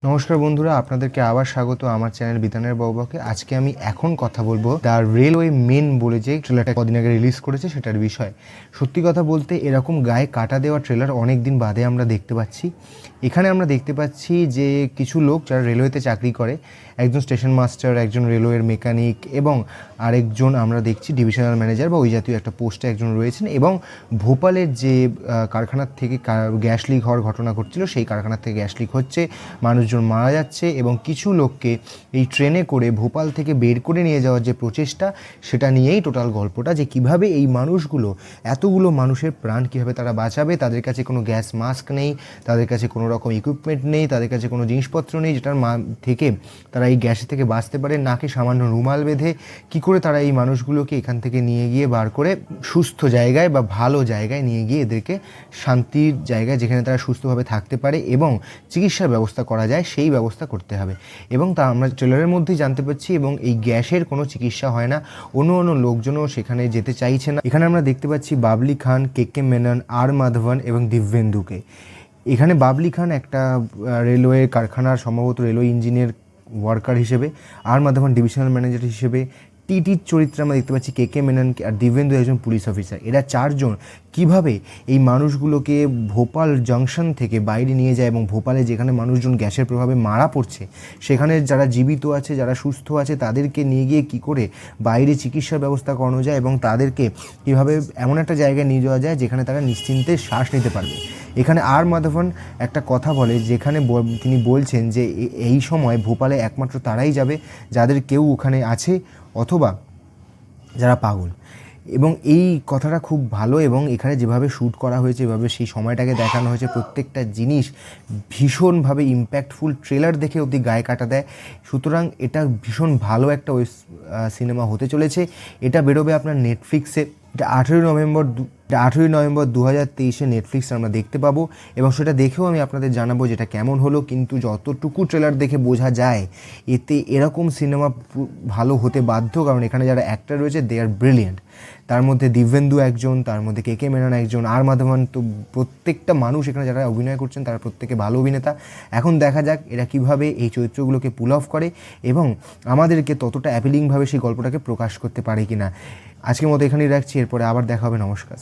নমস্কার বন্ধুরা, আপনাদেরকে আবার স্বাগত আমার চ্যানেল বিতানের বকবকে। আজকে আমি এখন কথা বলবো দ্য রেলওয়ে মেন বলে যে ট্রেলারটা কদিন আগে রিলিজ করেছে সেটার বিষয়। সত্যি কথা বলতে এরকম গায়ে কাটা দেওয়া ট্রেলার অনেক দিন বাদে আমরা দেখতে পাচ্ছি। এখানে আমরা দেখতে পাচ্ছি যে কিছু লোক যারা রেলওয়েতে চাকরি করে, একজন স্টেশন মাস্টার, একজন রেলওয়ের মেকানিক এবং আরেকজন আমরা দেখছি ডিভিশনাল ম্যানেজার বা ওই জাতীয় একটা পোস্টে একজন রয়েছেন। এবং ভোপালের যে কারখানার থেকে গ্যাস লিক হওয়ার ঘটনা ঘটছিল, সেই কারখানার থেকে গ্যাস লিক হচ্ছে, মানুষজন মারা যাচ্ছে এবং কিছু লোককে এই ট্রেনে করে ভোপাল থেকে বের করে নিয়ে যাওয়ার যে প্রচেষ্টা, সেটা নিয়েই টোটাল গল্পটা। যে কিভাবে এই মানুষগুলো, এতগুলো মানুষের প্রাণ কীভাবে তারা বাঁচাবে। তাদের কাছে কোনো গ্যাস মাস্ক নেই, তাদের কাছে কোনো রকম ইকুইপমেন্ট নেই, তাদের কাছে কোনো জিনিসপত্র নেই যেটার থেকে তারা এই গ্যাসের থেকে বাঁচতে পারে। নাকে সামান্য রুমাল বেঁধে কী করে তারা এই মানুষগুলোকে এখান থেকে নিয়ে গিয়ে বার করে সুস্থ জায়গায় বা ভালো জায়গায় নিয়ে গিয়ে এদেরকে শান্তির জায়গায়, যেখানে তারা সুস্থভাবে থাকতে পারে এবং চিকিৎসার ব্যবস্থা করা যায়, সেই ব্যবস্থা করতে হবে। এবং তা আমরা ট্রেলারের মধ্যেই জানতে পারছি। এবং এই গ্যাসের কোনো চিকিৎসা হয় না, অন্য লোকজনও সেখানে যেতে চাইছে না। এখানে আমরা দেখতে পাচ্ছি বাবলি খান, কে মেনন, আর মাধবন এবং দিব্যেন্দুকে। এখানে বাবলি খান একটা রেলওয়ে কারখানার সম্ভবত রেলওয়ে ইঞ্জিনিয়ার ওয়ার্কার হিসেবে, আর মাধবন ডিভিশনাল ম্যানেজার হিসেবে, টিটির চরিত্রে আমরা দেখতে পাচ্ছি কে মেননকে, আর দিব্যেন্দু একজন পুলিশ অফিসার। এরা চারজন কিভাবে এই মানুষগুলোকে ভোপাল জংশন থেকে বাইরে নিয়ে যায় এবং ভোপালে যেখানে মানুষজন গ্যাসের প্রভাবে মারা পড়ছে, সেখানে যারা জীবিত আছে, যারা সুস্থ আছে, তাদেরকে নিয়ে গিয়ে কী করে বাইরে চিকিৎসার ব্যবস্থা করানো যায় এবং তাদেরকে কীভাবে এমন একটা জায়গায় নিয়ে যাওয়া যায় যেখানে তারা নিশ্চিন্তে শ্বাস নিতে পারবে। এখানে আর মাধবন একটা কথা বলে, যেখানে তিনি বলছেন যে এই সময় ভোপালে একমাত্র তারাই যাবে যাদের কেউ ওখানে আছে অথবা যারা পাগল। এবং এই কথাটা খুব ভালো। এবং এখানে যেভাবে শ্যুট করা হয়েছে, এভাবে সেই সময়টাকে দেখানো হয়েছে, প্রত্যেকটা জিনিস ভীষণভাবে ইম্প্যাক্টফুল। ট্রেলার দেখে অবধি গায়ে কাটা দেয়। সুতরাং এটা ভীষণ ভালো একটা সিনেমা হতে চলেছে। এটা বেরোবে আপনার নেটফ্লিক্সে। এটা 18ই নভেম্বর 2023 নেটফ্লিক্সে আমরা দেখতে পাবো। এবং সেটা দেখেও আমি আপনাদের জানাবো যেটা কেমন হলো। কিন্তু যতটুকু ট্রেলার দেখে বোঝা যায়, এতে এরকম সিনেমা ভালো হতে বাধ্য, কারণ এখানে যারা অ্যাক্টর রয়েছে দে আর ব্রিলিয়েন্ট। তার মধ্যে দিব্যেন্দু একজন, তার মধ্যে কে মেনন একজন, আর মাধবন, তো প্রত্যেকটা মানুষ এখানে যারা অভিনয় করছেন তারা প্রত্যেকে ভালো অভিনেতা। এখন দেখা যাক এরা কীভাবে এই চরিত্রগুলোকে পুল অফ করে এবং আমাদেরকে ততটা অ্যাপিলিংভাবে সেই গল্পটাকে প্রকাশ করতে পারে কি না। আজকের মতো এখানেই রাখছি, এরপরে আবার দেখা হবে। নমস্কার।